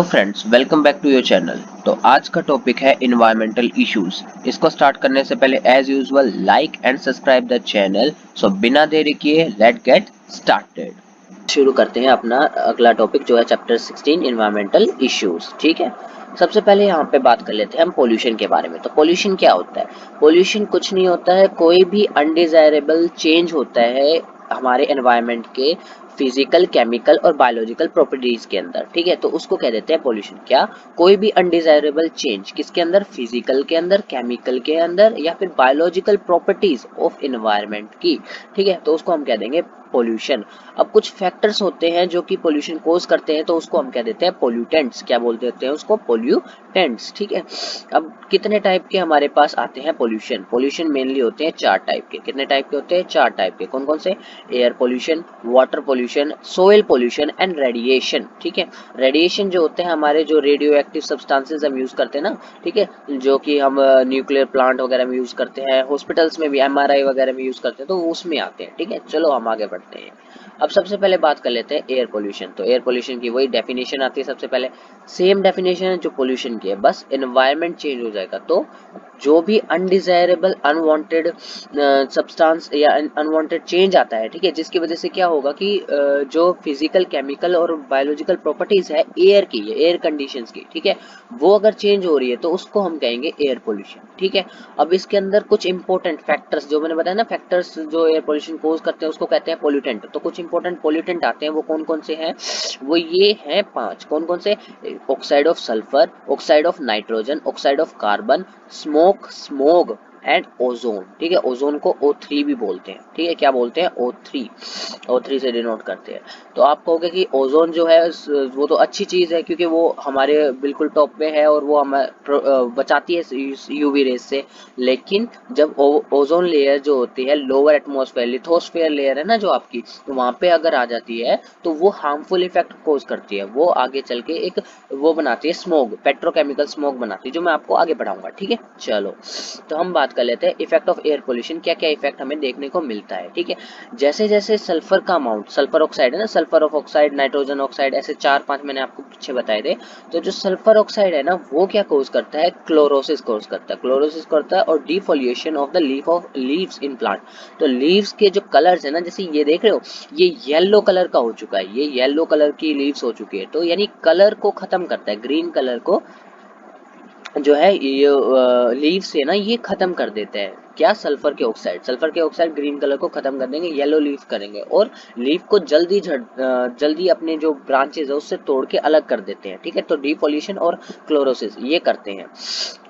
Friends, welcome back to your channel. तो आज का टॉपिक है इन्वायरमेंटल इश्यूज। इसको स्टार्ट करने से पहले as usual like and subscribe the channel. So बिना देरी किए लेट गेट स्टार्टेड। शुरू करते हैं अपना अगला टॉपिक जो है चैप्टर 16 इन्वायरमेंटल इश्यूज। ठीक है, सबसे पहले यहाँ पे बात कर लेते हैं हम पोल्यूशन के बारे में। तो पोल्यूशन क्या होता है? पोल्यूशन कुछ नहीं होता है, कोई भी अनडिजायरेबल चेंज होता है हमारे एनवायरनमेंट के फिजिकल, केमिकल और बायोलॉजिकल प्रॉपर्टीज के अंदर। ठीक है, तो उसको कह देते हैं पोल्यूशन। क्या? कोई भी अनडिजायरेबल चेंज किसके अंदर? फिजिकल के अंदर, केमिकल के अंदर या फिर बायोलॉजिकल प्रॉपर्टीज ऑफ एनवायरनमेंट की। ठीक है, तो उसको हम कह देंगे पोल्यूशन। अब कुछ फैक्टर्स होते हैं जो कि पोल्यूशन कोज करते हैं, तो उसको हम कह देते हैं पोल्यूटेंट्स। क्या बोल देते हैं उसको? पोल्यूटेंट्स। ठीक है, अब कितने टाइप के हमारे पास आते हैं पोल्यूशन? पोल्यूशन मेनली होते हैं 4 टाइप के। कितने टाइप के होते हैं? 4 टाइप के। कौन कौन से? Air pollution, water pollution, soil pollution and radiation. ठीक है, रेडिएशन जो होते हैं हमारे, जो रेडियो एक्टिव सब्सटेंसेस हम यूज करते हैं ना, ठीक है, जो कि हम न्यूक्लियर प्लांट वगैरह में यूज करते हैं, हॉस्पिटल्स में भी, एमआरआई वगैरह में यूज करते हैं, तो उसमें आते हैं। ठीक है, चलो हम आगे बढ़ते हैं। अब सबसे पहले बात कर लेते हैं एयर पोल्यूशन। तो एयर पोल्यूशन की वही डेफिनेशन आती है सबसे पहले, सेम डेफिनेशन है जो पोल्यूशन की है, बस एनवायरनमेंट चेंज हो जाएगा। तो जो भी अनडिजायरेबल, अनवांटेड सब्सटेंस या अनवांटेड चेंज आता है, ठीक है, जिसकी वजह से क्या होगा कि जो फिजिकल, केमिकल और बायोलॉजिकल प्रॉपर्टीज है एयर की, एयर कंडीशंस की, ठीक है, वो अगर चेंज हो रही है तो उसको हम कहेंगे एयर पोल्यूशन। ठीक है, अब इसके अंदर कुछ इंपॉर्टेंट फैक्टर्स जो मैंने बताया ना, फैक्टर्स जो एयर पोल्यूशन कोज करते हैं उसको कहते हैं पोल्यूटेंट। तो कुछ इंपॉर्टेंट पोल्यूटेंट आते हैं, वो कौन कौन से हैं? वो ये हैं 5। कौन कौन से? Oxide of sulphur, oxide of nitrogen, oxide of carbon, smog and ozone. ठीक है, ओजोन को O3 भी बोलते हैं। ठीक है, क्या बोलते हैं? O3 से डिनोट करते हैं। तो आप कहोगे कि ओजोन जो है वो तो अच्छी चीज है, क्योंकि वो हमारे बिल्कुल टॉप पे है और वो हमें बचाती है यूवी रेस से। लेकिन जब ओजोन लेयर जो होती है लोअर एटमॉस्फेयर, लिथोस्फेयर लेयर है ना जो आपकी, तो वहां पे अगर आ जाती है तो वो हार्मफुल इफेक्ट कोज करती है। वो आगे चल के एक वो बनाती है स्मोग, पेट्रोकेमिकल स्मोग बनाती है, जो मैं आपको आगे बढ़ाऊंगा। ठीक है, चलो तो हम बात कर लेते हैं इफेक्ट ऑफ एयर पोल्यूशन। क्या क्या इफेक्ट हमें देखने को मिलता है? ठीक है, जैसे जैसे सल्फर का अमाउंट, सल्फर ऑक्साइड है ना, सल्फर ऑक्साइड, नाइट्रोजन ऑक्साइड, ऐसे 4-5 मैंने आपको पीछे बताए थे। तो जो सल्फर ऑक्साइड है ना, वो क्या कोज करता है? क्लोरोसिस कोज करता है, क्लोरोसिस करता है, और defoliation of the leaves in plant. तो लीव्स के जो कलर्स है ना, जैसे ये देख रहे हो, ये येलो कलर का हो चुका है, ये येलो कलर की लीव्स हो चुकी है। तो यानी कलर को खत्म करता है, ग्रीन कलर को जो है ये लीव से ना ये खत्म कर देते हैं। क्या? सल्फर के ऑक्साइड ग्रीन कलर को खत्म कर देंगे, येलो लीव करेंगे, और लीव को जल्दी अपने जो ब्रांचेस है उससे तोड़ के अलग कर देते हैं। ठीक है, तो डिफोलिएशन और क्लोरोसिस ये करते हैं।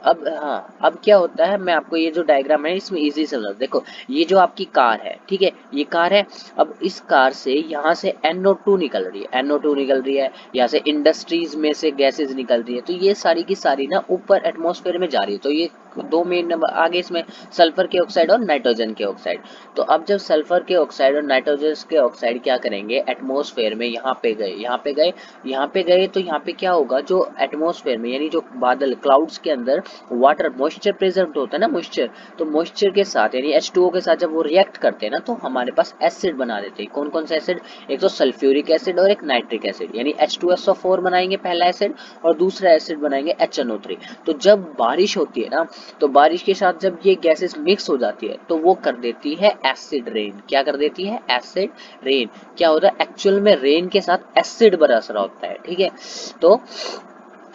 अब हाँ, अब क्या होता है, मैं आपको ये जो डायग्राम है इसमें इजी समझा। देखो, ये जो आपकी कार है, ठीक है, ये कार है। अब इस कार से यहाँ से NO2 निकल रही है, NO2 निकल रही है, यहाँ से इंडस्ट्रीज में से गैसेज निकल रही है। तो ये सारी की सारी ना ऊपर एटमॉस्फेयर में जा रही है। तो ये दो मेन नंबर आगे इसमें सल्फर के ऑक्साइड और नाइट्रोजन के ऑक्साइड। तो अब जब सल्फर के ऑक्साइड और नाइट्रोजन के ऑक्साइड क्या करेंगे, एटमॉस्फेयर में यहाँ पे गए तो यहाँ पे क्या होगा, जो एटमॉस्फेयर में यानी जो बादल, क्लाउड्स के अंदर वाटर, मॉइस्चर प्रेजेंट होता है ना, मॉइस्चर, तो मॉइस्चर के साथ यानी H2O के साथ जब वो रिएक्ट करते हैं ना, तो हमारे पास एसिड बना देते हैं। कौन कौन से एसिड? एक तो सल्फ्यूरिक एसिड और एक नाइट्रिक एसिड, यानी H2SO4 बनाएंगे पहला एसिड, और दूसरा एसिड बनाएंगे HNO3। तो जब बारिश होती है ना, तो बारिश के साथ जब ये गैसेस मिक्स हो जाती है तो वो कर देती है एसिड रेन। क्या कर देती है? Acid rain. क्या होता है एक्चुअल में? रेन के साथ एसिड बरस रहा होता है। ठीक है,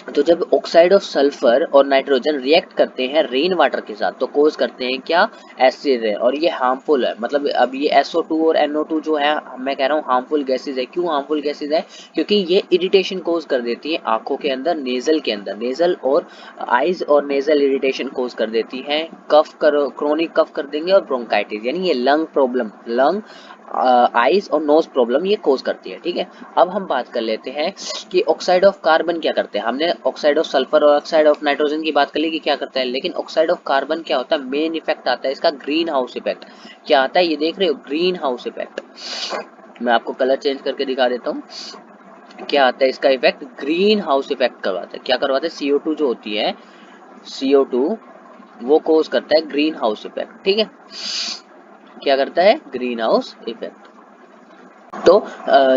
तो जब ऑक्साइड ऑफ सल्फर और नाइट्रोजन रिएक्ट करते हैं रेन वाटर के साथ, तो कोज करते हैं क्या? Acid rain. और ये हार्मफुल है, मतलब अब ये SO2 और NO2 जो है, मैं कह रहा हूँ हार्मफुल गैसेज है। क्यों हार्मफुल गैसेज है? क्योंकि ये इरिटेशन कोज कर देती है आंखों के अंदर, नेजल के अंदर, नेजल और आईज और नेजल इरिटेशन कोज कर देती है, कफ कर, क्रोनिक कफ कर देंगे, और ब्रोंकाइटिस यानी ये लंग प्रॉब्लम, लंग, आईज और नोज प्रॉब्लम ये कोज करती है। ठीक है, अब हम बात कर लेते हैं कि ऑक्साइड ऑफ कार्बन क्या करते हैं। हमने ऑक्साइड ऑफ सल्फर और ऑक्साइड ऑफ नाइट्रोजन की बात कर ली कि क्या करता है, लेकिन ऑक्साइड ऑफ कार्बन क्या होता है? मेन इफेक्ट आता है इसका ग्रीन हाउस इफेक्ट। क्या आता है? ये देख रहे हो, ग्रीन हाउस इफेक्ट। मैं आपको कलर चेंज करके दिखा देता हूँ। क्या आता है इसका इफेक्ट? ग्रीन हाउस इफेक्ट करवाता है। क्या करवाता है? CO2 जो होती है, CO2 वो कोज करता है ग्रीन हाउस इफेक्ट। ठीक है, क्या करता है? Green house effect. तो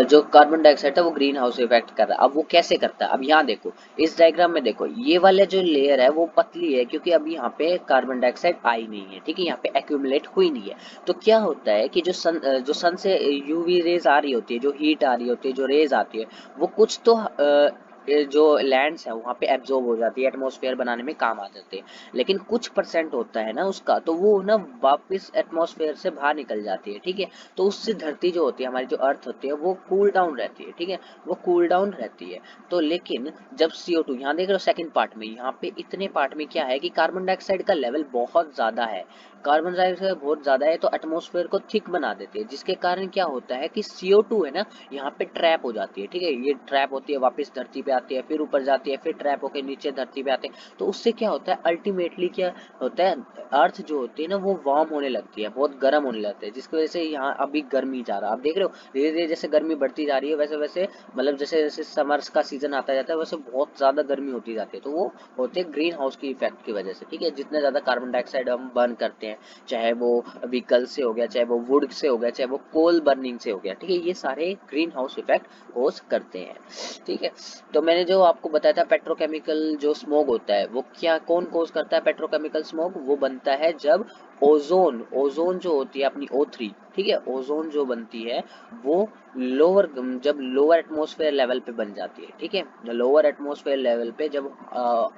जो कार्बन डाइऑक्साइड है वो ग्रीन हाउस इफेक्ट कर रहा है। अब वो कैसे करता है, अब यहाँ देखो इस डायग्राम में देखो, ये वाला जो लेयर है वो पतली है क्योंकि अभी यहाँ पे कार्बन डाइऑक्साइड आई नहीं है, ठीक है, यहाँ पे एक्यूमुलेट हुई नहीं है। तो क्या होता है कि जो सन से यूवी रेज आ रही होती है, जो हीट आ रही होती है, जो रेज आती है, वो कुछ तो ये जो लैंड्स है वहाँ पे एब्जॉर्ब हो जाती है, एटमॉस्फेयर बनाने में काम आ जाती है, लेकिन कुछ परसेंट होता है ना उसका, तो वो ना वापस एटमॉस्फेयर से बाहर निकल जाती है, ठीक है। तो उससे धरती जो होती है, हमारी जो अर्थ होती है, वो कूल डाउन रहती है, ठीक है, वो कूल डाउन रहती है। तो लेकिन जब CO2 यहाँ देख रहे हो सेकंड पार्ट में, यहाँ पे इतने पार्ट में क्या है कि कार्बन डाइऑक्साइड का लेवल बहुत ज्यादा है, कार्बन डाइऑक्साइड बहुत ज्यादा है, तो एटमॉस्फेयर को थिक बना देती है, जिसके कारण क्या होता है कि CO2 है ना यहाँ पे ट्रैप हो जाती है, ठीक है, ये ट्रैप होती है, वापस धरती पे आती है, फिर ऊपर जाती है, फिर ट्रैप होकर नीचे धरती पे आते हैं। तो उससे क्या होता है अल्टीमेटली, क्या होता है, अर्थ जो होती है ना वो वार्म होने लगती है, बहुत गर्म होने लगती है, जिसकी वजह से यहाँ अभी गर्मी जा रहा है। आप देख रहे हो धीरे धीरे जैसे गर्मी बढ़ती जा रही है, वैसे वैसे मतलब जैसे जैसे समर्स का सीजन आता जाता है, वैसे बहुत ज्यादा गर्मी होती जाती है। तो वो होते हैं ग्रीन हाउस की इफेक्ट की वजह से, ठीक है, जितने ज्यादा कार्बन डाइऑक्साइड हम बर्न करते हैं, चाहे वो व्हीकल से हो गया, चाहे वो वुड से हो गया, चाहे वो कोल बर्निंग से हो गया, ठीक है, ये सारे ग्रीन हाउस इफेक्ट कोज करते हैं, ठीक है। तो मैंने जो आपको बताया था पेट्रोकेमिकल जो स्मोक होता है, वो क्या कौन कोज करता है पेट्रोकेमिकल स्मोक, वो बनता है जब ओजोन ओजोन जो होती है अपनी O3, ठीक है, ओजोन जो बनती है वो लोअर, जब लोअर एटमॉस्फेयर लेवल पे बन जाती है, ठीक है, लोअर एटमॉस्फेयर लेवल पे जब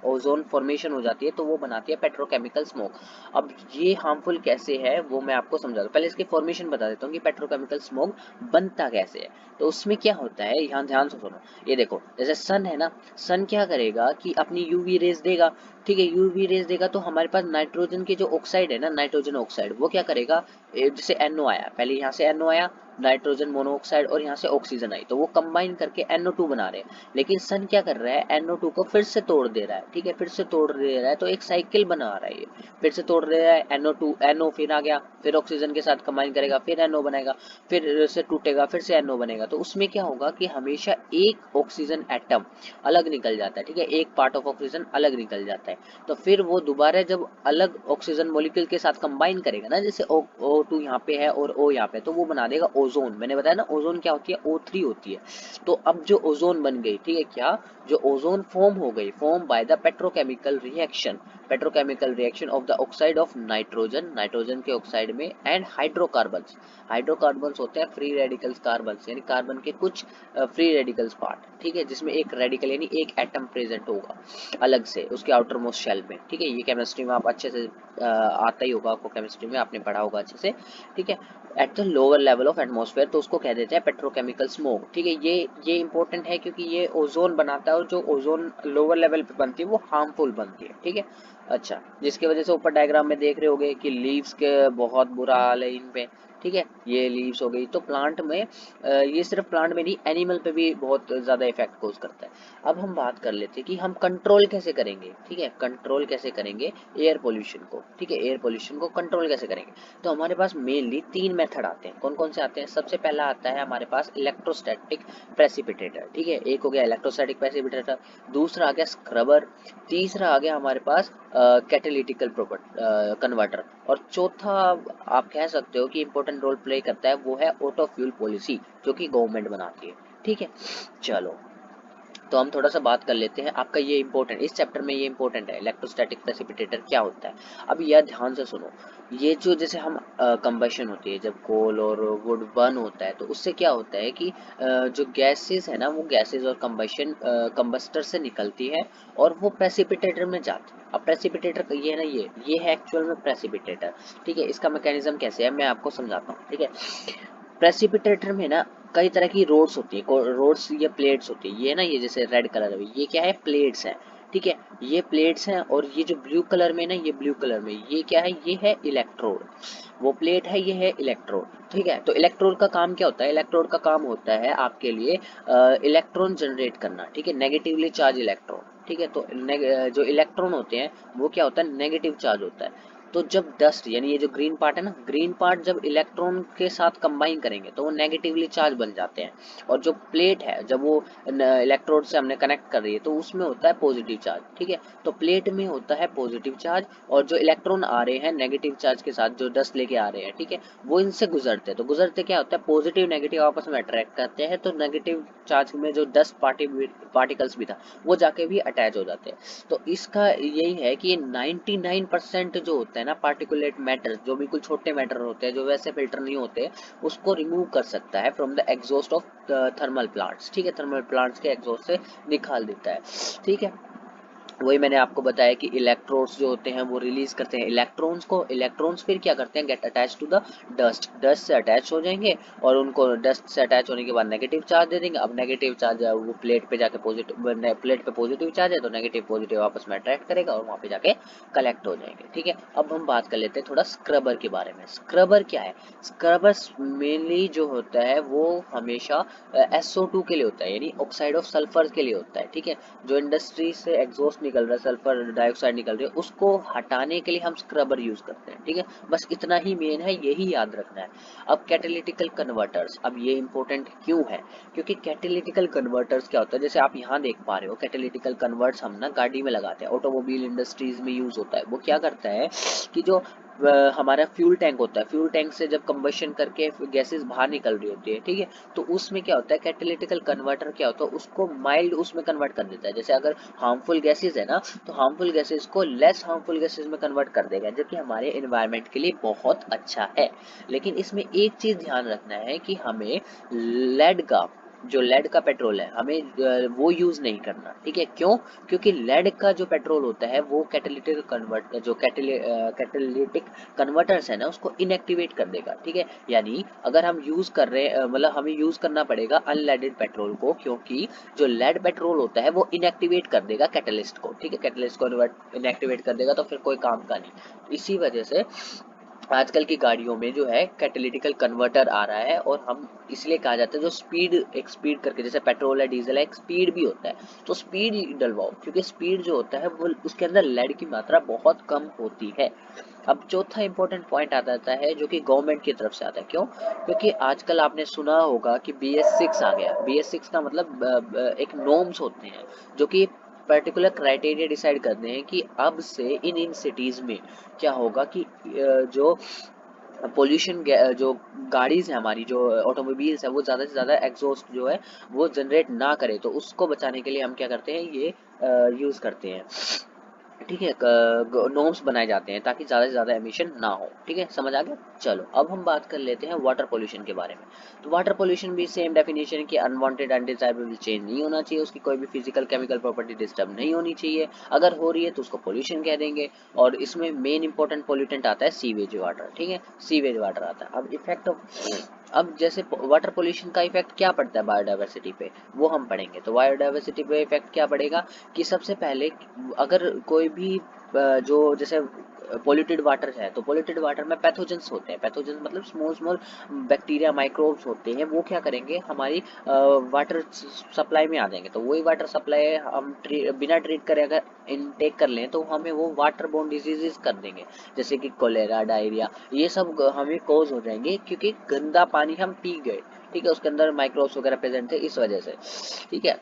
ओजोन फॉर्मेशन हो जाती है तो वो बनाती है पेट्रोकेमिकल स्मोक। अब ये हार्मफुल कैसे है वो मैं आपको समझा दूं, पहले इसकी फॉर्मेशन बता देता हूँ कि पेट्रोकेमिकल स्मोक बनता कैसे है। तो उसमें क्या होता है, यहाँ ध्यान से सुनो, ये देखो जैसे सन है ना, सन क्या करेगा कि अपनी यूवी रेज देगा, ठीक है, यूवी रेज देगा, तो हमारे पास नाइट्रोजन के जो ऑक्साइड है ना, नाइट्रोजन ऑक्साइड, वो क्या करेगा, जैसे NO आया, पहले यहाँ से NO आया, नाइट्रोजन मोनोऑक्साइड, और यहाँ से ऑक्सीजन आई, तो वो कंबाइन करके NO2 बना रहे हैं। लेकिन सन क्या कर रहा है, NO2 को फिर से तोड़ दे रहा है, ठीक है, फिर से तोड़ दे रहा है, तो एक साइकिल बना रहा है ये, फिर से तोड़ दे रहा है, NO2 NO फिर आ गया, फिर ऑक्सीजन के साथ कंबाइन करेगा, फिर NO बनेगा, फिर से टूटेगा, फिर से NO बनेगा। तो उसमें क्या होगा कि हमेशा एक ऑक्सीजन एटम अलग निकल जाता है, ठीक है, एक पार्ट ऑफ ऑक्सीजन अलग निकल जाता है। तो फिर वो दोबारा जब अलग ऑक्सीजन मॉलिक्यूल के साथ कंबाइन करेगा ना, जैसे O2 यहाँ पे है और O यहाँ पे, तो वो बना देगा ओजोन। मैंने बताया ना ओजोन क्या होती है, O3 होती है। तो अब जो ओजोन बन गई, ठीक है, क्या जो ओजोन फॉर्म हो गई, form by the petrochemical reaction, petrochemical reaction of the oxide of nitrogen, nitrogen के ऑक्साइड में, एंड हाइड्रोकार्बन्स, हाइड्रोकार्बन्स होते हैं फ्री रेडिकल्स कार्बन्स, यानी कार्बन के कुछ फ्री रेडिकल्स पार्ट, ठीक है, जिसमें एक रेडिकल यानी एक एटम प्रेजेंट होगा अलग से उसके आउटर मोस्ट शेल में, ठीक है, ये केमिस्ट्री में आप अच्छे से आता ही होगा, आपको केमिस्ट्री में आपने पढ़ा होगा अच्छे से, ठीक है, at the lower level of atmosphere, तो उसको कह देते हैं पेट्रोकेमिकल स्मोक, ठीक है। ये इंपॉर्टेंट है क्योंकि ये ओजोन बनाता है, और जो ओजोन लोअर लेवल पे बनती है वो हार्मफुल बनती है, ठीक है। अच्छा, जिसकी वजह से ऊपर डायग्राम में देख रहे होगे कि लीव्स के बहुत बुरा हाल है इन पे, ठीक है, ये लीव्स हो गई। तो प्लांट में ये सिर्फ प्लांट में नहीं, एनिमल पे भी बहुत ज्यादा इफेक्ट कोज करता है। अब हम बात कर लेते हैं कि हम कंट्रोल कैसे करेंगे, ठीक है, कंट्रोल कैसे करेंगे एयर पोल्यूशन को, ठीक है, एयर पोल्यूशन को कंट्रोल कैसे करेंगे। तो हमारे पास मेनली 3 मेथड आते हैं, कौन कौन से आते हैं, सबसे पहला आता है हमारे पास इलेक्ट्रोस्टैटिक प्रेसिपिटेटर, ठीक है, एक हो गया इलेक्ट्रोस्टैटिक प्रेसिपिटेटर, दूसरा आ गया स्क्रबर, तीसरा आ गया हमारे पास कैटालिटिकल कन्वर्टर, और चौथा आप कह सकते हो कि इंपॉर्टेंट रोल प्ले करता है, वो है ऑटो फ्यूल पॉलिसी, जो कि गवर्नमेंट बनाती है, ठीक है। चलो, तो हम थोड़ा सा बात कर लेते हैं, आपका ये इंपॉर्टेंट, इस चैप्टर में ये इंपॉर्टेंट है, इलेक्ट्रोस्टैटिक प्रेसिपिटेटर क्या होता है। अब यह ध्यान से सुनो, ये जो जैसे हम कंबशन होती है, जब कोल और वुड बर्न होता है, तो उससे क्या होता है कि जो गैसेस है ना, वो गैसेस और कंबशन कंबस्टर से निकलती है और वो प्रेसिपिटेटर में जाती है। अब प्रेसिपिटेटर ये है ना, ये है एक्चुअल में प्रेसिपिटेटर, ठीक है। इसका मैकेनिज्म कैसे है मैं आपको समझाता हूँ, ठीक है। प्रेसिपिटेटर में ना कई तरह की रोड्स होती है, रोड्स या प्लेट्स होती है, ये ना, ये जैसे रेड कलर में ये क्या है, प्लेट्स है, ठीक है, ये प्लेट्स हैं, और ये जो ब्लू कलर में ना, ये ब्लू कलर में ये क्या है, ये है इलेक्ट्रोड, वो प्लेट है, ये है इलेक्ट्रोड, ठीक है। तो इलेक्ट्रोड का काम क्या होता है, इलेक्ट्रोड का काम होता है आपके लिए इलेक्ट्रॉन जनरेट करना, ठीक है, नेगेटिवली चार्ज इलेक्ट्रॉन, ठीक है। तो जो इलेक्ट्रॉन होते हैं वो क्या होता है, नेगेटिव चार्ज होता है, तो जब डस्ट यानी ये जो ग्रीन पार्ट है ना, ग्रीन पार्ट जब इलेक्ट्रॉन के साथ कंबाइन करेंगे तो वो नेगेटिवली चार्ज बन जाते हैं, और जो प्लेट है जब वो इलेक्ट्रोड से हमने कनेक्ट कर रही है तो उसमें होता है पॉजिटिव चार्ज, ठीक है। तो प्लेट में होता है पॉजिटिव चार्ज, और जो इलेक्ट्रॉन आ रहे हैं नेगेटिव चार्ज के साथ, जो डस्ट लेके आ रहे हैं, ठीक है, वो इनसे गुजरते हैं। तो गुजरते क्या होता है, पॉजिटिव नेगेटिव आपस में अट्रैक्ट करते हैं, तो नेगेटिव चार्ज में जो डस्ट पार्टिकल्स भी था वो जाके भी अटैच हो जाते हैं। तो इसका यही है कि 99% जो होता है ना पार्टिकुलेट मैटर, जो बिल्कुल छोटे मैटर होते हैं जो वैसे फिल्टर नहीं होते, उसको रिमूव कर सकता है from the exhaust of thermal plants, ठीक है, थर्मल प्लांट्स के एग्जॉस्ट से निकाल देता है, ठीक है। वही मैंने आपको बताया कि इलेक्ट्रोड्स जो होते हैं वो रिलीज करते हैं इलेक्ट्रॉन्स को, इलेक्ट्रॉन्स फिर क्या करते हैं, get attach to the dust, dust से अटैच हो जाएंगे, और उनको डस्ट से अटैच होने के बाद नेगेटिव चार्ज दे देंगे। अब नेगेटिव चार्ज वो प्लेट पे जाके पॉजिटिव, प्लेट पे पॉजिटिव चार्ज है तो नेगेटिव पॉजिटिव आपस में अट्रैक्ट करेगा और वहाँ पे जाके कलेक्ट हो जाएंगे, ठीक है। अब हम बात कर लेते हैं थोड़ा स्क्रबर के बारे में। स्क्रबर क्या है, स्क्रबर मेनली जो होता है वो हमेशा SO2 के लिए होता है, यानी ऑक्साइड ऑफ सल्फर के लिए होता है, ठीक है। जो इंडस्ट्री से एग्जॉस्ट निकल रहा है, सल्फर डाइऑक्साइड निकल रही है, उसको हटाने के लिए हम स्क्रबर यूज करते हैं, ठीक है। बस इतना ही मेन है, यही याद रखना है। अब कैटालिटिकल कन्वर्टर्स, अब ये इंपॉर्टेंट क्यों है, क्योंकि कैटालिटिकल कन्वर्टर्स क्या होता है, जैसे आप यहाँ देख पा रहे हो, कैटालिटिकल कन्वर्ट्स हम ना गाड़ी में लगाते हैं, ऑटोमोबाइल इंडस्ट्रीज में यूज होता है। वो क्या करता है कि जो हमारा फ्यूल टैंक होता है, फ्यूल टैंक से जब कंबशन करके गैसेस बाहर निकल रही होती है, ठीक है, तो उसमें क्या होता है, कैटालिटिकल कन्वर्टर क्या होता है, उसको माइल्ड उसमें कन्वर्ट कर देता है। जैसे अगर हार्मफुल गैसेस है ना, तो हार्मफुल गैसेस को लेस हार्मफुल गैसेस में कन्वर्ट कर देगा, जो कि हमारे एनवायरनमेंट के लिए बहुत अच्छा है। लेकिन इसमें एक चीज ध्यान रखना है कि हमें लेड का, जो लेड का पेट्रोल है, हमें वो यूज नहीं करना, ठीक है। क्यों, क्योंकि लेड का जो पेट्रोल होता है वो कैटालिटिक कन्वर्ट, जो कैटालिटिक कन्वर्टर्स है ना उसको इनएक्टिवेट कर देगा, ठीक है। यानी अगर हम यूज कर रहे हैं, मतलब हमें यूज करना पड़ेगा अनलेडेड पेट्रोल को, क्योंकि जो लेड पेट्रोल होता है वो इनएक्टिवेट कर देगा कैटलिस्ट को, ठीक है, कैटलिस्ट को इनएक्टिवेट कर देगा, तो फिर कोई काम का नहीं। इसी वजह से आजकल की गाड़ियों में जो है कैटालिटिकल कन्वर्टर आ रहा है, और हम इसलिए कहा जाता है जो स्पीड, एक स्पीड करके, जैसे पेट्रोल है डीजल है, एक स्पीड भी होता है, तो स्पीड डलवाओ, क्योंकि स्पीड जो होता है वो उसके अंदर लेड की मात्रा बहुत कम होती है। अब चौथा इंपॉर्टेंट पॉइंट आ जाता है जो कि गवर्नमेंट की तरफ से आता है। क्यों, क्योंकि आजकल आपने सुना होगा कि BS6 आ गया। BS6 का मतलब एक नॉर्म्स होते हैं जो कि पर्टिकुलर क्राइटेरिया डिसाइड करते हैं कि अब से इन सिटीज में क्या होगा कि जो पोल्यूशन, जो गाड़ीज है हमारी, जो ऑटोमोबाइल्स है, वो ज़्यादा से ज़्यादा एग्जॉस्ट जो है वो जनरेट ना करे, तो उसको बचाने के लिए हम क्या करते हैं, ये यूज़ करते हैं, ठीक है। नॉर्म्स बनाए जाते हैं ताकि ज़्यादा से ज़्यादा एमिशन ना हो, ठीक है, समझ आ गया। चलो अब हम बात कर लेते हैं वाटर पोल्यूशन के बारे में। तो वाटर पोल्यूशन भी सेम डेफिनेशन की अनवांटेड अनडिजायरेबल चेंज नहीं होना चाहिए, उसकी कोई भी फिजिकल केमिकल प्रॉपर्टी डिस्टर्ब नहीं होनी चाहिए। अगर हो रही है तो उसको पोल्यूशन कह देंगे, और इसमें मेन इंपॉर्टेंट पोल्यूटेंट आता है सीवेज वाटर, ठीक है, सीवेज वाटर आता है। अब इफेक्ट ऑफ, अब जैसे वाटर पोल्यूशन का इफेक्ट क्या पड़ता है बायोडाइवर्सिटी पे, वो हम पढ़ेंगे। तो बायोडाइवर्सिटी पे इफेक्ट क्या पड़ेगा कि सबसे पहले अगर कोई भी जो जैसे पोल्यूटेड वाटर है, तो पोल्यूटेड वाटर में पैथोजेंस होते हैं, पैथोजेंस मतलब स्मॉल स्मॉल बैक्टीरिया माइक्रोब्स होते हैं, वो क्या करेंगे हमारी वाटर सप्लाई में आ जाएंगे। तो वही वाटर सप्लाई हम बिना ट्रीट करे अगर इनटेक कर लें तो हमें वो वाटर बोर्न डिजीजेस कर देंगे, जैसे कि कोलेरा, डायरिया, ये सब हमें कॉज हो जाएंगे क्योंकि गंदा पानी हम पी गए, ठीक है, उसके अंदर माइक्रोब्स वगैरह प्रेजेंट थे इस वजह से, ठीक है।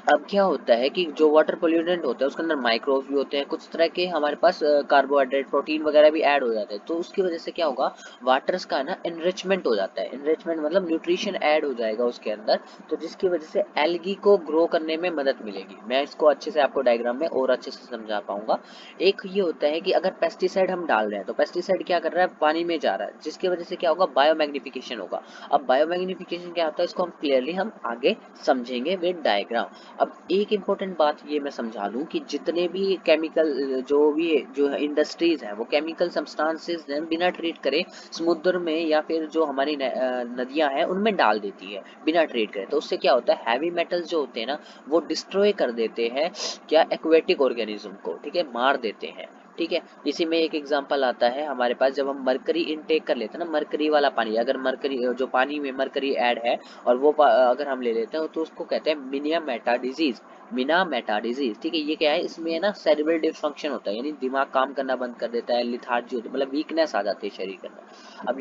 अब क्या होता है कि जो वाटर पोल्यूटेंट होता है उसके अंदर माइक्रोब्स भी होते हैं, कुछ तरह के हमारे पास कार्बोहाइड्रेट, प्रोटीन वगैरह भी ऐड हो जाते हैं, तो उसकी वजह से क्या होगा, वाटर्स का ना एनरिचमेंट हो जाता है। एनरिचमेंट मतलब न्यूट्रिशन ऐड हो जाएगा उसके अंदर, तो जिसकी वजह से एल्गी को ग्रो करने में मदद मिलेगी। मैं इसको अच्छे से आपको डायग्राम में और अच्छे से समझा पाऊंगा। एक ये होता है कि अगर पेस्टिसाइड हम डाल रहे हैं तो पेस्टिसाइड क्या कर रहा है, पानी में जा रहा है, जिसकी वजह से क्या होगा, बायोमैग्निफिकेशन होगा। अब बायोमैग्निफिकेशन क्या होता है, इसको हम क्लियरली हम आगे समझेंगे विद डायग्राम। अब एक इम्पोर्टेंट बात ये मैं समझा दूं कि जितने भी केमिकल, जो इंडस्ट्रीज हैं वो केमिकल सब्सटेंसेस हैं बिना ट्रीट करे समुद्र में या फिर जो हमारी नदियां हैं उनमें डाल देती है बिना ट्रीट करे। तो उससे क्या होता है, हैवी मेटल्स जो होते हैं ना वो डिस्ट्रॉय कर देते हैं क्या, एक्वेटिक ऑर्गेनिज्म को, ठीक है, मार देते हैं। ठीक है। इसी में एक एग्जांपल आता है हमारे पास, जब हम मरकरी इनटेक कर लेते हैं ना, मरकरी वाला पानी, अगर मरकरी जो पानी में मरकरी ऐड है और वो अगर हम ले लेते हैं तो उसको कहते हैं मिनिया मेटा डिजीज, मिना मेटा डिजीज। ठीक है, ये क्या है, इसमें ना सेरिब्रल डिसफंक्शन होता है, यानी दिमाग काम करना बंद कर देता है, लिथार्जी होती है, मतलब वीकनेस आ जाती है शरीर के अंदर। अब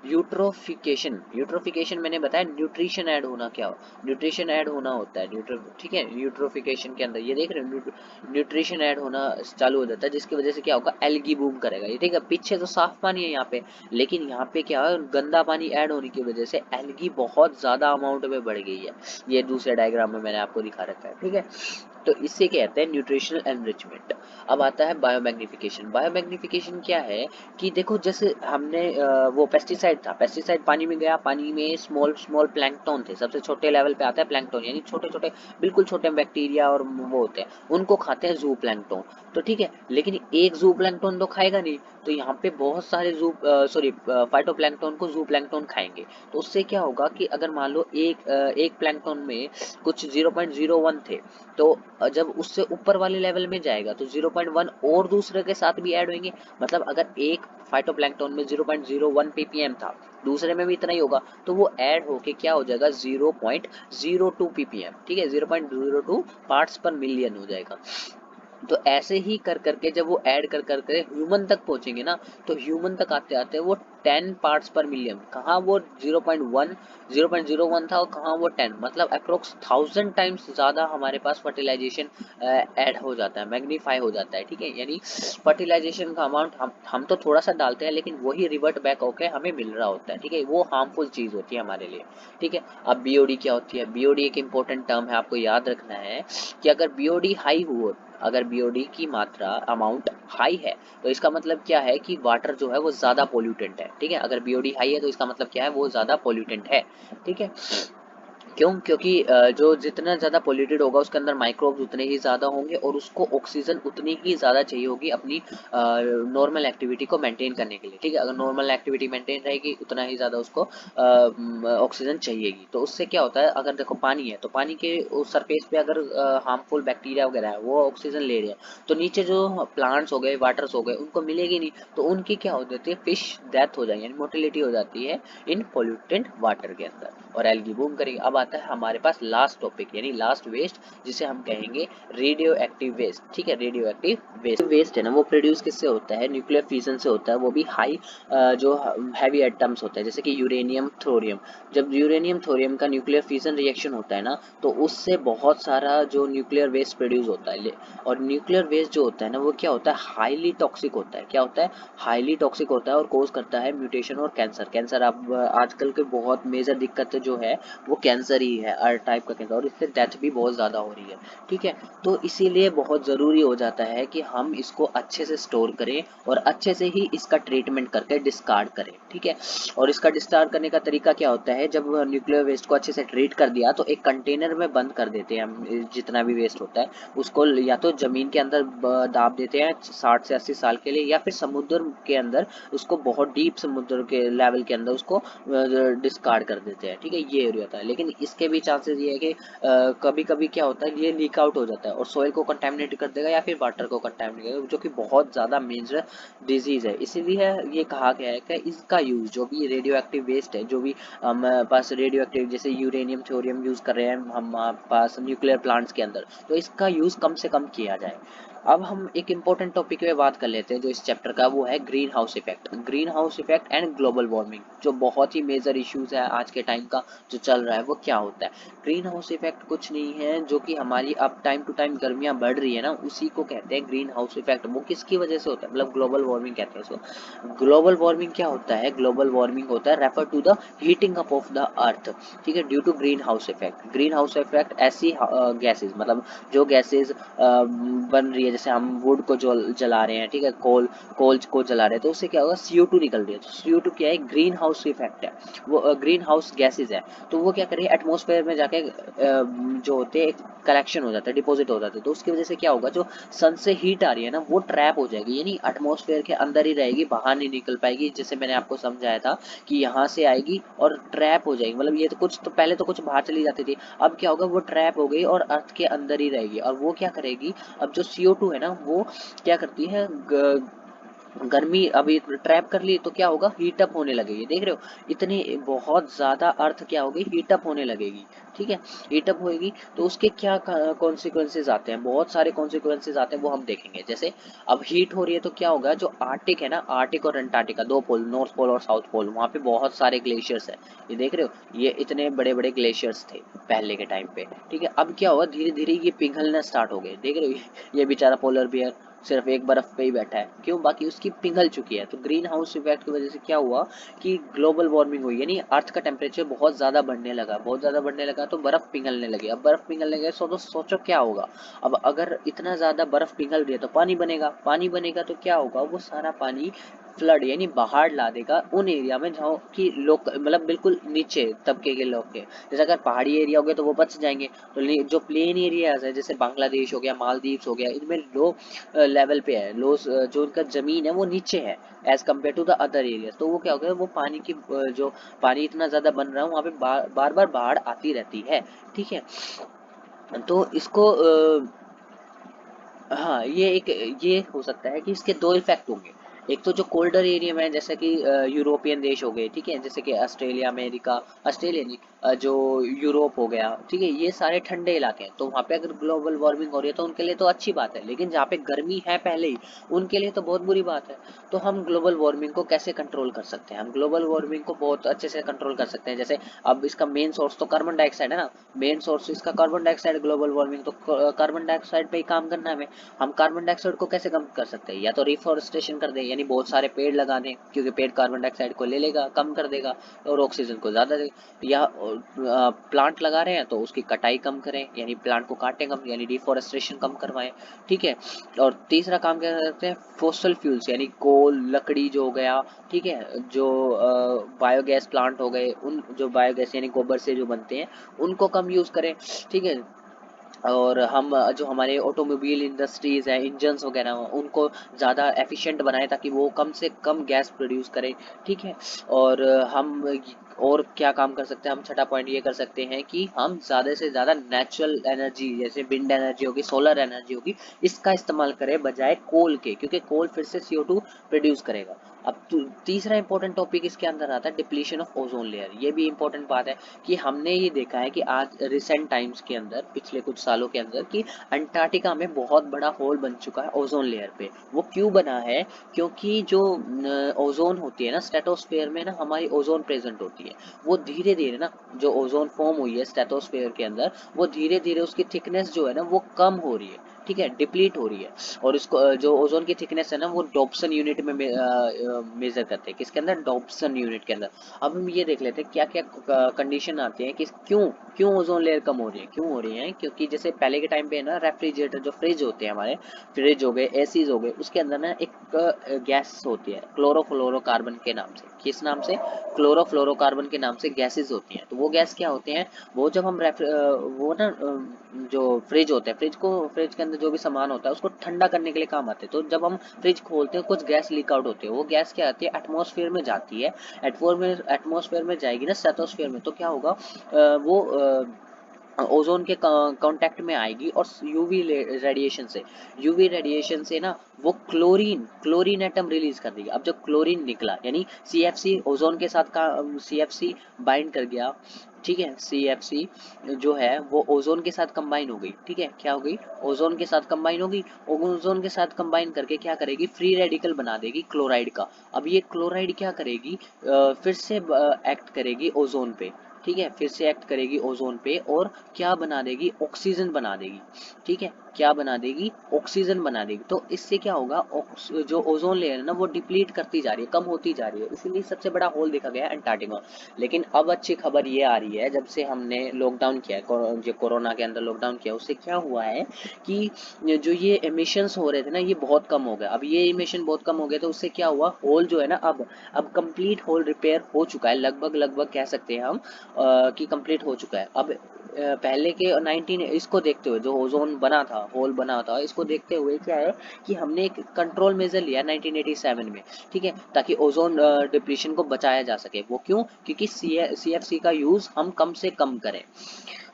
यूट्रोफिकेशन, यूट्रोफिकेशन मैंने बताया न्यूट्रिशन ऐड होना, क्या हो, न्यूट्रिशन ऐड होना होता है ठीक है, यूट्रोफिकेशन के अंदर ये देख रहे हो, न्यूट्रिशन ऐड होना चालू हो जाता है, जिसकी वजह से क्या होगा, एल्गी बूम करेगा। ये ठीक है, पीछे तो साफ पानी है यहाँ पे, लेकिन यहाँ पे क्या है, गंदा पानी ऐड होने की वजह से एल्गी बहुत ज्यादा अमाउंट में बढ़ गई है। ये दूसरे डायग्राम में मैंने आपको दिखा रखा है। ठीक है, तो इससे क्या कहते हैं, न्यूट्रिशनल एनरिचमेंट। अब आता है बायोमैग्निफिकेशन। बायोमैग्निफिकेशन क्या है कि देखो, जैसे हमने वो पेस्टिसाइड था, पेस्टिसाइड पानी में गया, पानी में स्मॉल स्मॉल प्लैंकटन थे, सबसे छोटे लेवल पे आता है प्लैंकटन, यानी छोटे छोटे बिल्कुल छोटे बैक्टीरिया और वो होते हैं, उनको खाते हैं जू प्लैंकटन। तो ठीक है, लेकिन एक जू प्लैंकटन तो खाएगा नहीं, तो यहाँ पे बहुत सारे फाइटोप्लैंक्टन को जू प्लैंकटन खाएंगे। तो उससे क्या होगा कि अगर मान लो एक प्लैंकटन में कुछ 0.01 थे, तो जब उससे ऊपर वाले लेवल में जाएगा तो 0.1 और दूसरे के साथ भी ऐड होंगे। मतलब अगर एक फाइटोप्लैंक्टन में 0.01 ppm था, दूसरे में भी इतना ही होगा, तो वो ऐड होके क्या हो जाएगा, 0.02 ppm। ठीक है, 0.02 पार्ट्स पर मिलियन हो जाएगा। तो ऐसे ही कर करके जब वो ऐड कर करके ह्यूमन तक पहुंचेंगे ना, तो ह्यूमन तक आते आते वो 10 पार्ट्स पर मिलियन, कहाँ वो 0.1 था और कहाँ वो 10, मतलब अप्रोक्स 1000 टाइम्स ज्यादा हमारे पास फर्टिलाइजेशन ऐड हो जाता है, मैग्नीफाई हो जाता है। ठीक है, यानी फर्टिलाइजेशन का अमाउंट हम तो थोड़ा सा डालते हैं, लेकिन वही रिवर्ट बैक होके हमें मिल रहा होता है। ठीक है, वो हार्मफुल चीज होती है हमारे लिए। ठीक है, अब बीओडी क्या होती है, बीओडी एक इंपॉर्टेंट टर्म है, आपको याद रखना है कि अगर बीओडी हाई हुआ, अगर बीओडी की मात्रा अमाउंट हाई है, तो इसका मतलब क्या है कि वाटर जो है वो ज्यादा पोल्यूटेंट है। ठीक है, अगर बीओडी हाई है तो इसका मतलब क्या है, वो ज्यादा पोल्यूटेंट है। ठीक है, क्यों, क्योंकि जो जितना ज़्यादा पोल्यूटेड होगा उसके अंदर माइक्रोब्स उतने ही ज़्यादा होंगे और उसको ऑक्सीजन उतनी ही ज़्यादा चाहिए होगी अपनी नॉर्मल एक्टिविटी को मेंटेन करने के लिए। ठीक है, अगर नॉर्मल एक्टिविटी मेंटेन रहेगी उतना ही ज़्यादा उसको ऑक्सीजन चाहिएगी। तो उससे क्या होता है, अगर देखो पानी है तो पानी के उस सरफेस पे अगर हार्मफुल बैक्टीरिया वगैरह है वो ऑक्सीजन ले रहे हैं, तो नीचे जो प्लांट्स हो गए, वाटर्स हो गए, उनको मिलेगी नहीं, तो उनकी क्या हो जाती है, फिश डेथ हो जाएगी, यानी मोटिलिटी हो जाती है इन पोल्यूटेंट वाटर के अंदर, और एल्गी बूम करेगी। अब आता है हमारे पास लास्ट टॉपिक, यानी लास्ट वेस्ट, जिसे हम कहेंगे रेडियो एक्टिव वेस्ट। ठीक है, रेडियो एक्टिव वेस्ट है ना, वो प्रोड्यूस किससे होता है, न्यूक्लियर फ्यूजन से होता है, वो भी हाई जो हैवी एटम्स होते हैं, जैसे कि यूरेनियम थोरियम। जब यूरेनियम थोरियम का न्यूक्लियर फ्यूजन रिएक्शन होता है ना, तो उससे बहुत सारा जो न्यूक्लियर वेस्ट प्रोड्यूस होता है, और न्यूक्लियर वेस्ट जो होता है ना, वो क्या होता है, हाईली टॉक्सिक होता है। क्या होता है, हाईली टॉक्सिक होता है और कोज करता है म्यूटेशन और कैंसर। कैंसर अब आजकल के बहुत मेजर दिक्कत जो है वो कैंसर ही है, हर टाइप का कैंसर, और इससे डेथ भी बहुत ज़्यादा हो रही है। ठीक है, तो इसीलिए बहुत ज़रूरी हो जाता है कि हम इसको अच्छे से स्टोर करें और अच्छे से ही इसका ट्रीटमेंट करके डिस्कार्ड करें। ठीक है, और इसका डिस्कार्ड करने का तरीका क्या होता है, जब न्यूक्लियर वेस्ट को अच्छे से ट्रीट कर दिया तो एक कंटेनर में बंद कर देते हैं हम, जितना भी वेस्ट होता है उसको या तो ज़मीन के अंदर दाब देते हैं 60 से 80 साल के लिए, या फिर समुद्र के अंदर उसको, बहुत डीप समुद्र के लेवल के अंदर उसको डिस्कार्ड कर देते हैं। ठीक है, ये होता है, लेकिन इसके भी चांसेस ये है कि कभी कभी क्या होता है, ये लीक आउट हो जाता है और सॉइल को कंटेमिनेट कर देगा या फिर वाटर को कंटेमिनेट करेगा, जो कि बहुत ज़्यादा मेजर डिजीज है। इसीलिए ये कहा गया है कि इसका यूज़, जो भी रेडियो एक्टिव वेस्ट है, जो भी हम पास रेडियो एक्टिव जैसे यूरेनियम थोरियम यूज़ कर रहे हैं हम पास न्यूक्लियर प्लांट्स के अंदर, तो इसका यूज़ कम से कम किया जाए। अब हम एक इम्पोर्टेंट टॉपिक पे बात कर लेते हैं जो इस चैप्टर का, वो है green house effect. Greenhouse effect and global warming, जो बहुत ही मेजर इश्यूज है आज के टाइम का जो चल रहा है, वो क्या होता है। ग्रीन हाउस इफेक्ट कुछ नहीं है, जो कि हमारी अब टाइम टू टाइम गर्मियां बढ़ रही है ना, उसी को कहते हैं ग्रीन हाउस इफेक्ट। वो किसकी वजह से होता है, मतलब ग्लोबल वार्मिंग कहते हैं उसको। ग्लोबल वार्मिंग क्या होता है, ग्लोबल वार्मिंग होता है refer to the heating up of the earth. ठीक है, due to greenhouse effect. Greenhouse effect ऐसी गैसेज, मतलब जो गैसेज बन रही है, जैसे हम वुड को जला रहे हैं, ठीक है, कोल को जला रहे हैं, तो उससे क्या होगा, CO2 निकल रही है। तो CO2 क्या है, ग्रीन हाउस इफेक्ट है, वो ग्रीन हाउस गैसेज है। तो वो क्या करें, एटमॉस्फेयर में जाके जो होते हैं कलेक्शन हो जाता है, डिपॉजिट हो जाता है, तो उसकी वजह से क्या होगा, जो सन से हीट आ रही है ना, वो ट्रैप हो जाएगी, यानी एटमॉस्फेयर के अंदर ही रहेगी, बाहर नहीं निकल पाएगी। जैसे मैंने आपको समझाया था कि यहाँ से आएगी और ट्रैप हो जाएगी, मतलब ये तो कुछ, तो पहले तो कुछ बाहर चली जाती थी, अब क्या होगा, वो ट्रैप हो गई और अर्थ के अंदर ही रहेगी। और वो क्या करेगी, अब जो CO2 CO2 है ना वो क्या करती है, गर्मी अभी ट्रैप कर ली तो क्या होगा, हीट अप होने लगेगी। देख रहे हो इतनी बहुत ज्यादा अर्थ क्या होगी, हीट अप होने लगेगी। ठीक है, हीट अप होएगी तो उसके क्या कॉन्सिक्वेंसेज आते हैं, बहुत सारे कॉन्सिक्वेंसेज आते हैं, वो हम देखेंगे। जैसे अब हीट हो रही है तो क्या होगा, जो आर्टिक है ना, आर्टिक और अंटार्कटिका दो पोल, नॉर्थ पोल और साउथ पोल, वहाँ पे बहुत सारे ग्लेशियर्स है। ये देख रहे हो, ये इतने बड़े बड़े ग्लेशियर्स थे पहले के टाइम पे। ठीक है, अब क्या हुआ, धीरे धीरे ये पिघलना स्टार्ट हो गए। देख रहे हो ये बेचारा पोलर बियर सिर्फ एक बर्फ पे ही बैठा है, क्यों, बाकी उसकी पिघल चुकी है। तो ग्रीन हाउस इफेक्ट की वजह से क्या हुआ कि ग्लोबल वार्मिंग हुई, यानी अर्थ का टेम्परेचर बहुत ज्यादा बढ़ने लगा, बहुत ज्यादा बढ़ने लगा तो बर्फ पिघलने लगी। अब बर्फ पिघलने लगे तो सोचो क्या होगा। अब अगर इतना ज्यादा बर्फ पिघल रही है तो पानी बनेगा, पानी बनेगा तो क्या होगा, वो सारा पानी फ्लड यानी बाहर ला देगा उन एरिया में जहाँ की लोग मतलब बिल्कुल नीचे तबके के लोग के। जैसे अगर पहाड़ी एरिया हो गया तो वो बच जाएंगे, तो जो प्लेन एरियाज है जैसे बांग्लादेश हो गया, मालदीव्स हो गया, इनमें लो लेवल पे है, लो जो उनका जमीन है वो नीचे है as compare to the other areas. तो वो क्या हो गया, वो पानी की जो पानी इतना ज्यादा बन रहा है वहाँ पे बार बार बाढ़ आती रहती है। ठीक है, तो इसको हाँ ये हो सकता है कि इसके दो इफेक्ट होंगे। एक तो जो कोल्डर एरिया में जैसे कि यूरोपियन देश हो गए, ठीक है, जैसे कि ऑस्ट्रेलिया, अमेरिका, ऑस्ट्रेलिया नहीं, जो यूरोप हो गया, ठीक है, ये सारे ठंडे इलाके हैं। तो वहाँ पे अगर ग्लोबल वार्मिंग हो रही है तो उनके लिए तो अच्छी बात है, लेकिन जहाँ पे गर्मी है पहले ही उनके लिए तो बहुत बुरी बात है। तो हम ग्लोबल वार्मिंग को कैसे कंट्रोल कर सकते हैं, हम ग्लोबल वार्मिंग को बहुत अच्छे से कंट्रोल कर सकते हैं। जैसे अब इसका मेन सोर्स तो कार्बन डाइऑक्साइड है ना, मेन सोर्स इसका कार्बन डाइऑक्साइड ग्लोबल वार्मिंग, तो कार्बन डाइऑक्साइड पे ही काम करना है हमें। हम कार्बन डाइऑक्साइड को कैसे कम कर सकते हैं, या तो रिफॉरेस्टेशन कर दें, यानी बहुत सारे पेड़ लगा दें, क्योंकि पेड़ कार्बन डाइऑक्साइड को ले लेगा, कम कर देगा और ऑक्सीजन को ज्यादा देगा। या प्लांट लगा रहे हैं तो उसकी कटाई कम करें, यानी प्लांट को काटें कम, यानी डिफॉरेस्टेशन कम करवाएं। ठीक है, और तीसरा काम क्या करते हैं, फोसिल फ्यूल्स यानी कोल, लकड़ी जो हो गया, ठीक है, जो बायोगैस प्लांट हो गए, उन जो बायोगैस यानी गोबर से जो बनते हैं उनको कम यूज करें। ठीक है, और हम जो हमारे ऑटोमोबाइल इंडस्ट्रीज है, इंजन्स वगैरह उनको ज़्यादा एफिशिएंट बनाएं ताकि वो कम से कम गैस प्रोड्यूस करें। ठीक है, और हम और क्या काम कर सकते हैं, हम छठा पॉइंट ये कर सकते हैं कि हम ज़्यादा से ज़्यादा नेचुरल एनर्जी जैसे विंड एनर्जी होगी, सोलर एनर्जी होगी, इसका इस्तेमाल करें बजाय कोल के, क्योंकि कोल फिर से CO2 प्रोड्यूस करेगा। अब तीसरा इंपॉर्टेंट टॉपिक इसके अंदर आता है डिप्लीशन ऑफ ओजोन लेयर। ये भी इंपॉर्टेंट बात है कि हमने ये देखा है कि आज रिसेंट टाइम्स के अंदर, पिछले कुछ सालों के अंदर, कि अंटार्कटिका में बहुत बड़ा होल बन चुका है ओजोन लेयर पे। वो क्यों बना है, क्योंकि जो ओजोन होती है ना स्ट्रेटोस्फेयर में ना, हमारी ओजोन प्रेजेंट होती है, वो धीरे धीरे ना, जो ओजोन फॉर्म हुई है स्ट्रेटोस्फेयर के अंदर, वो धीरे धीरे उसकी थिकनेस जो है ना वो कम हो रही है। ठीक है, डिप्लीट हो रही है। और इसको जो ओजोन की थिकनेस है ना वो डॉप्सन यूनिट में मेजर करते हैं, किसके अंदर, डॉप्सन यूनिट के अंदर। अब हम ये देख लेते हैं क्या क्या कंडीशन आती है कि क्यों क्यों ओजोन लेयर कम हो रही है, क्यों हो रही है, क्योंकि जैसे पहले के टाइम पे ना रेफ्रिजरेटर जो फ्रिज होते हैं हमारे, फ्रिज हो गए, एसीज हो गए, उसके अंदर ना एक गैस होती है क्लोरोफ्लोरोकार्बन के नाम से। किस नाम से, क्लोरोफ्लोरोकार्बन के नाम से गैसेज होती हैं। तो वो गैस क्या होते हैं, वो जब हम वो ना जो फ्रिज होते हैं, फ्रिज के अंदर जो भी सामान होता है उसको ठंडा करने के लिए काम आते हैं। तो जब हम फ्रिज खोलते हैं कुछ गैस लीक आउट होती है, वो गैस क्या आती है, एटमॉस्फेयर में जाती है। एटमॉस्फेयर में जाएगी ना स्ट्रेटोस्फेयर में, तो क्या होगा, वो ओजोन के कांटेक्ट में आएगी और यूवी रेडिएशन से ना वो क्लोरीन एटम रिलीज कर देगी। अब जब क्लोरीन निकला यानी CFC ओजोन के साथ का CFC बाइंड कर गया। ठीक है, CFC जो है वो ओजोन के साथ कंबाइन हो गई। ठीक है, क्या हो गई, ओजोन के साथ कंबाइन होगी। ओजोन के साथ कंबाइन करके क्या करेगी, फ्री रेडिकल बना देगी क्लोराइड का। अब ये क्लोराइड क्या करेगी, फिर से एक्ट करेगी ओजोन पे। ठीक है, फिर से एक्ट करेगी ओजोन पे और क्या बना देगी, ऑक्सीजन बना देगी। ठीक है, क्या बना देगी, ऑक्सीजन बना देगी। तो इससे क्या होगा, जो ओजोन लेयर है ना वो डिप्लीट करती जा रही है, कम होती जा रही है, इसीलिए सबसे बड़ा होल देखा गया है अंटार्कटिका। लेकिन अब अच्छी खबर ये आ रही है, जब से हमने लॉकडाउन किया है, जो कोरोना के अंदर लॉकडाउन किया, उससे क्या हुआ है कि जो ये एमिशंस हो रहे थे ना ये बहुत कम हो गए। अब ये एमिशन बहुत कम हो गए तो उससे क्या हुआ, होल जो है ना अब कंप्लीट होल रिपेयर हो चुका है, लगभग कह सकते हैं हम कि कंप्लीट हो चुका है। अब पहले के 19 इसको देखते हुए जो ओजोन बना था, होल बना था, इसको देखते हुए क्या है कि हमने एक कंट्रोल मेजर लिया 1987 में। ठीक है, ताकि ओजोन डिप्लीशन को बचाया जा सके। वो क्यों, क्योंकि CFC का यूज हम कम से कम करें।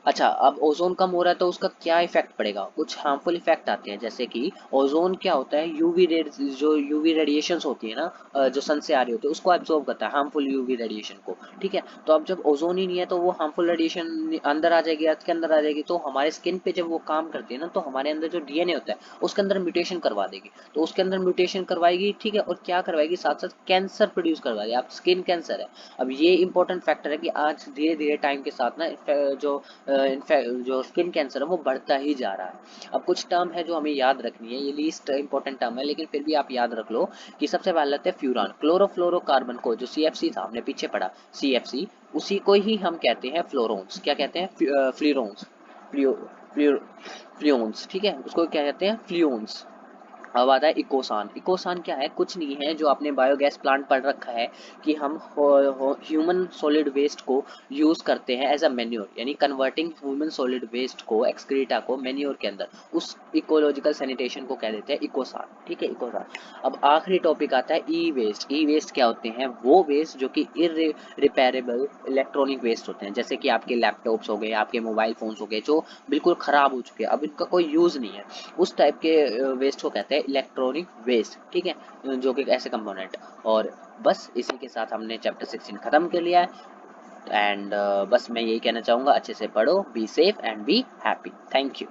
अच्छा, अब ओजोन कम हो रहा है तो उसका क्या इफेक्ट पड़ेगा? कुछ हार्मफुल इफेक्ट आते हैं, जैसे कि ओजोन क्या होता है, यूवी रेड, जो यूवी रेडिएशंस होती है ना, जो सन से आ रही होती है उसको एब्जॉर्ब करता है, हार्मफुल यूवी रेडिएशन को। ठीक है, तो अब जब ओजोन ही नहीं है तो वो हार्मफुल रेडिएशन अंदर आ जाएगी, अर्थ के अंदर आ जाएगी, तो हमारे स्किन पे जब वो काम करती है ना, तो हमारे अंदर जो डीएनए होता है उसके अंदर म्यूटेशन करवा देगी। तो उसके अंदर म्यूटेशन करवाएगी, ठीक है, और क्या करवाएगी, साथ साथ कैंसर प्रोड्यूस करवा देगी। आप स्किन कैंसर है। अब ये इंपॉर्टेंट फैक्टर है कि आज धीरे धीरे टाइम के साथ ना जो जो स्किन कैंसर है वो बढ़ता ही जा रहा है। अब कुछ टर्म है जो हमें याद रखनी है, ये लीस्ट इंपॉर्टेंट टर्म है लेकिन फिर भी आप याद रख लो कि सबसे पहले लेते हैं फ्यूरान, क्लोरोफ्लोरोकार्बन को, जो सीएफसी था हमने पीछे पढ़ा, सीएफसी, उसी को ही हम कहते हैं फ्लोरोन्स। क्या कहते हैं? फ्लोरोन्स, फ्लूओन्स, ठीक है, उसको क्या कहते हैं? फ्लूओन्स। अब आता है इकोसान। इकोसान क्या है? कुछ नहीं है, जो आपने बायोगैस प्लांट पढ़ रखा है कि हम ह्यूमन सॉलिड वेस्ट को यूज करते हैं एज अ मैन्योर, यानी कन्वर्टिंग ह्यूमन सॉलिड वेस्ट को, एक्सक्रीटा को मैन्योर के अंदर, उस इकोलॉजिकल सैनिटेशन को कह देते हैं इकोसान। ठीक है, इकोसान। अब आखिरी टॉपिक आता है ई वेस्ट। ई वेस्ट क्या होते हैं? वो वेस्ट जो कि इरिपेरेबल इलेक्ट्रॉनिक वेस्ट होते हैं, जैसे कि आपके लैपटॉप्स हो गए, आपके मोबाइल फोन्स हो गए, जो बिल्कुल खराब हो चुके हैं, अब इनका कोई यूज नहीं है, उस टाइप के वेस्ट को कहते हैं इलेक्ट्रॉनिक वेस्ट। ठीक है, जो कि ऐसे कंपोनेंट। और बस इसी के साथ हमने चैप्टर 16 खत्म कर लिया है। एंड बस मैं यही कहना चाहूँगा, अच्छे से पढ़ो, be safe and be happy. Thank you.